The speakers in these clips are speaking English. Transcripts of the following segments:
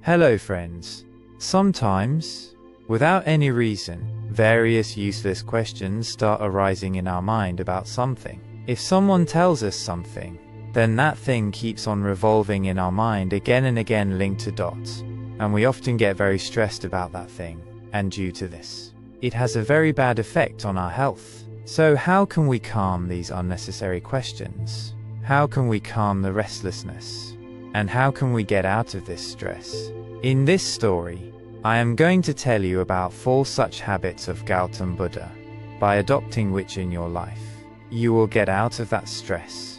Hello friends. Sometimes, without any reason, various useless questions start arising in our mind about something. If someone tells us something, then that thing keeps on revolving in our mind again and again, linked to dots, and we often get very stressed about that thing, and due to this, it has a very bad effect on our health. So how can we calm these unnecessary questions? How can we calm the restlessness? And how can we get out of this stress? In this story, I am going to tell you about 4 such habits of Gautam Buddha, by adopting which in your life, you will get out of that stress,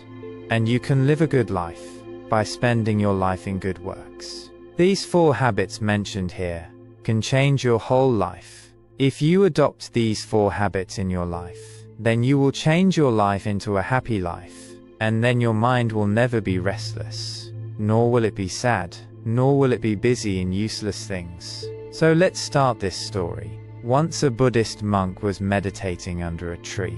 and you can live a good life, by spending your life in good works. These 4 habits mentioned here, can change your whole life. If you adopt these 4 habits in your life, then you will change your life into a happy life, and then your mind will never be restless, nor will it be sad, nor will it be busy in useless things. So let's start this story. Once a Buddhist monk was meditating under a tree.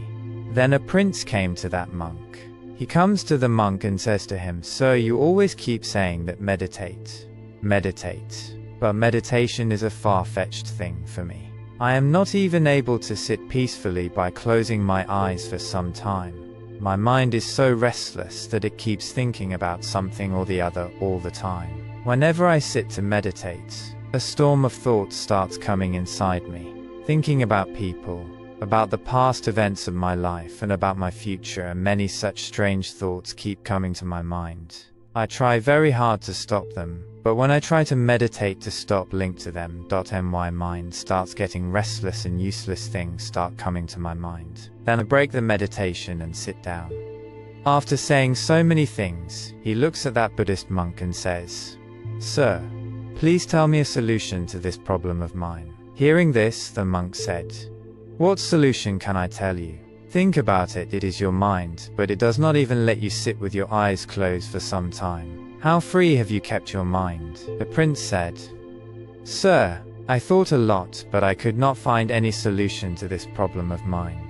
Then a prince came to that monk. He comes to the monk and says to him, "Sir, you always keep saying that meditate, meditate, but meditation is a far-fetched thing for me. I am not even able to sit peacefully by closing my eyes for some time. My mind is so restless that it keeps thinking about something or the other all the time. Whenever I sit to meditate, a storm of thoughts starts coming inside me, thinking about people, about the past events of my life and about my future, and many such strange thoughts keep coming to my mind. I try hard to stop them, but when I try to meditate to stop linked to them, my mind starts getting restless and useless things start coming to my mind. Then I break the meditation and sit down." After saying so many things, he looks at that Buddhist monk and says, "Sir, please tell me a solution to this problem of mine." Hearing this, the monk said, "What solution can I tell you? Think about it, it is your mind, but it does not even let you sit with your eyes closed for some time. How free have you kept your mind?" The prince said, "Sir, I thought a lot, but I could not find any solution to this problem of mine.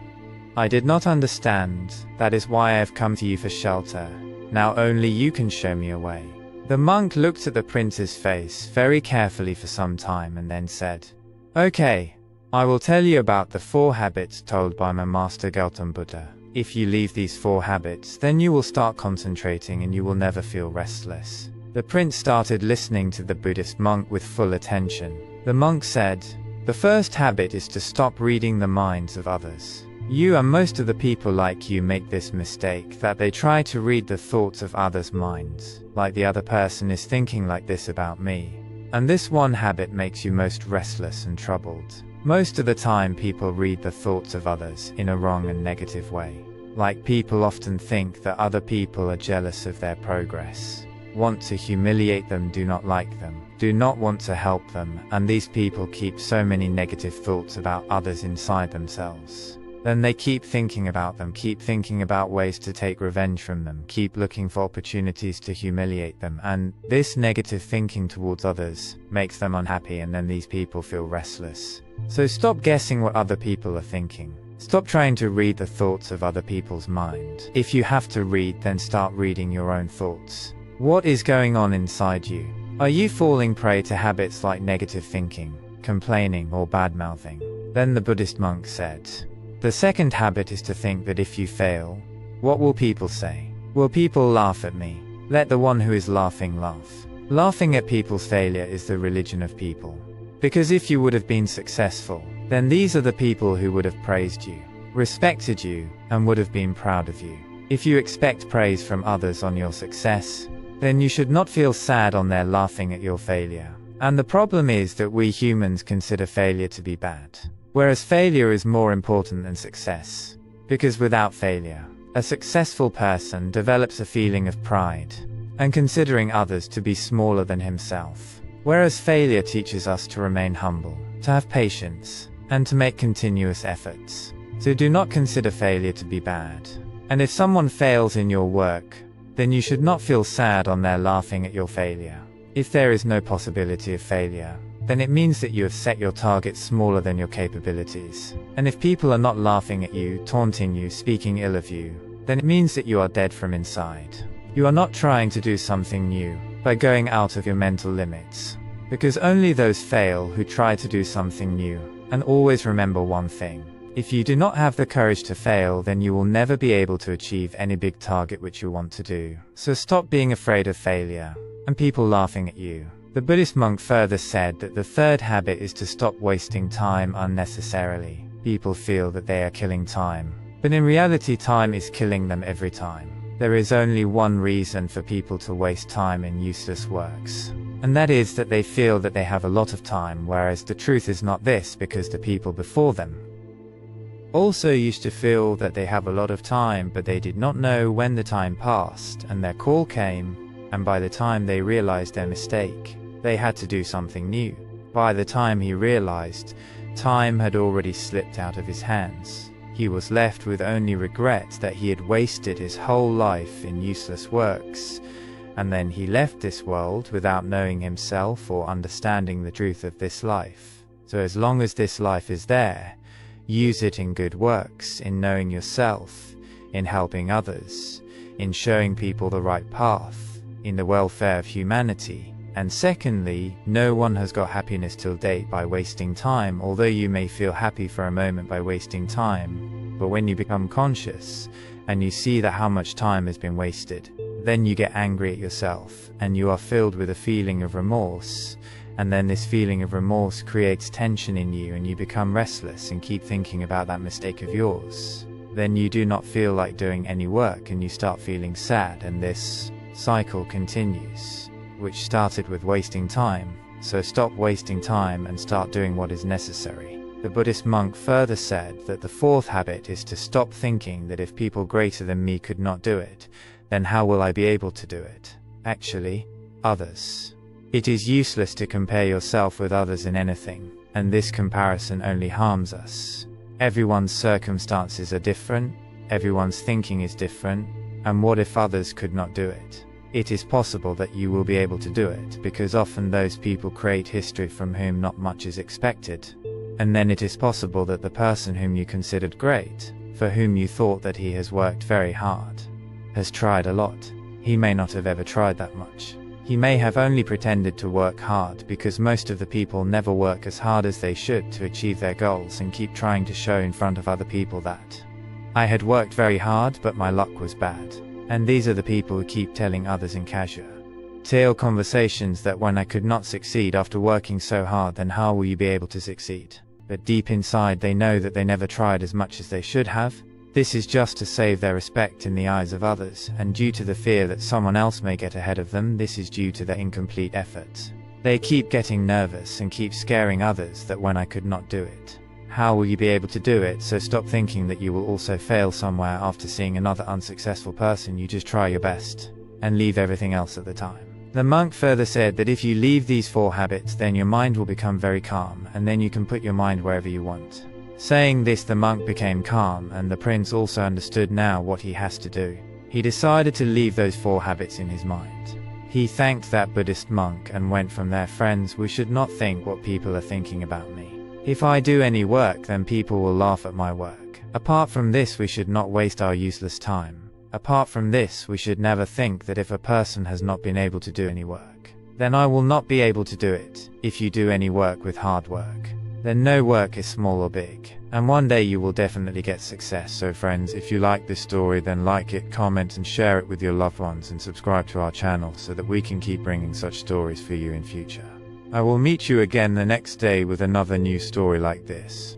I did not understand, that is why I have come to you for shelter. Now only you can show me a way." The monk looked at the prince's face very carefully for some time and then said, "Okay, I will tell you about the 4 habits told by my master Gautam Buddha. If you leave these 4 habits, then you will start concentrating and you will never feel restless." The prince started listening to the Buddhist monk with full attention. The monk said, "The first habit is to stop reading the minds of others. You and most of the people like you make this mistake, that they try to read the thoughts of others' minds, like the other person is thinking like this about me. And this one habit makes you most restless and troubled. Most of the time people read the thoughts of others in a wrong and negative way. Like people often think that other people are jealous of their progress, want to humiliate them, do not like them, do not want to help them, and these people keep so many negative thoughts about others inside themselves. Then they keep thinking about them, keep thinking about ways to take revenge from them, keep looking for opportunities to humiliate them, and this negative thinking towards others makes them unhappy, and then these people feel restless. So stop guessing what other people are thinking. Stop trying to read the thoughts of other people's mind. If you have to read, then start reading your own thoughts. What is going on inside you? Are you falling prey to habits like negative thinking, complaining, or bad-mouthing?" Then the Buddhist monk said, "The second habit is to think that if you fail, what will people say? Will people laugh at me? Let the one who is laughing laugh. Laughing at people's failure is the religion of people. Because if you would have been successful, then these are the people who would have praised you, respected you, and would have been proud of you. If you expect praise from others on your success, then you should not feel sad on their laughing at your failure. And the problem is that we humans consider failure to be bad, whereas failure is more important than success. Because without failure, a successful person develops a feeling of pride, and considering others to be smaller than himself. Whereas failure teaches us to remain humble, to have patience, and to make continuous efforts. So do not consider failure to be bad. And if someone fails in your work, then you should not feel sad on their laughing at your failure. If there is no possibility of failure, then it means that you have set your targets smaller than your capabilities. And if people are not laughing at you, taunting you, speaking ill of you, then it means that you are dead from inside. You are not trying to do something new, by going out of your mental limits. Because only those fail who try to do something new. And always remember one thing. If you do not have the courage to fail, then you will never be able to achieve any big target which you want to do. So stop being afraid of failure and people laughing at you. The Buddhist monk further said that the third habit is to stop wasting time unnecessarily. People feel that they are killing time, but in reality time is killing them every time. There is only one reason for people to waste time in useless works, and that is that they feel that they have a lot of time, whereas the truth is not this, because the people before them also used to feel that they have a lot of time, but they did not know when the time passed and their call came, and by the time they realized their mistake, they had to do something new. By the time he realized, time had already slipped out of his hands. He was left with only regret that he had wasted his whole life in useless works, and then he left this world without knowing himself or understanding the truth of this life. So as long as this life is there, use it in good works, in knowing yourself, in helping others, in showing people the right path, in the welfare of humanity. And secondly, no one has got happiness till date by wasting time, although you may feel happy for a moment by wasting time. But when you become conscious, and you see that how much time has been wasted, then you get angry at yourself, and you are filled with a feeling of remorse. And then this feeling of remorse creates tension in you, and you become restless and keep thinking about that mistake of yours. Then you do not feel like doing any work, and you start feeling sad, and this cycle continues, which started with wasting time. So stop wasting time and start doing what is necessary. The Buddhist monk further said that the fourth habit is to stop thinking that if people greater than me could not do it, then how will I be able to do it? Actually, others. It is useless to compare yourself with others in anything, and this comparison only harms us. Everyone's circumstances are different, everyone's thinking is different, and what if others could not do it? It is possible that you will be able to do it, because often those people create history from whom not much is expected. And then it is possible that the person whom you considered great, for whom you thought that he has worked very hard, has tried a lot. He may not have ever tried that much. He may have only pretended to work hard, because most of the people never work as hard as they should to achieve their goals and keep trying to show in front of other people that I had worked very hard but my luck was bad. And these are the people who keep telling others in casual conversations that when I could not succeed after working so hard, then how will you be able to succeed? But deep inside they know that they never tried as much as they should have. This is just to save their respect in the eyes of others, and due to the fear that someone else may get ahead of them, this is due to their incomplete efforts. They keep getting nervous and keep scaring others that when I could not do it, how will you be able to do it? So stop thinking that you will also fail somewhere after seeing another unsuccessful person. You just try your best and leave everything else at the time. The monk further said that if you leave these four habits, then your mind will become very calm, and then you can put your mind wherever you want. Saying this, the monk became calm, and the prince also understood now what he has to do. He decided to leave those four habits in his mind. He thanked that Buddhist monk and went from there. Friends, we should not think what people are thinking about me. If I do any work, then people will laugh at my work. Apart from this, we should not waste our useless time. Apart from this, we should never think that if a person has not been able to do any work, then I will not be able to do it. If you do any work with hard work, then no work is small or big, and one day you will definitely get success. So friends, if you like this story, then like it, comment and share it with your loved ones, and subscribe to our channel so that we can keep bringing such stories for you in future. I will meet you again the next day with another new story like this.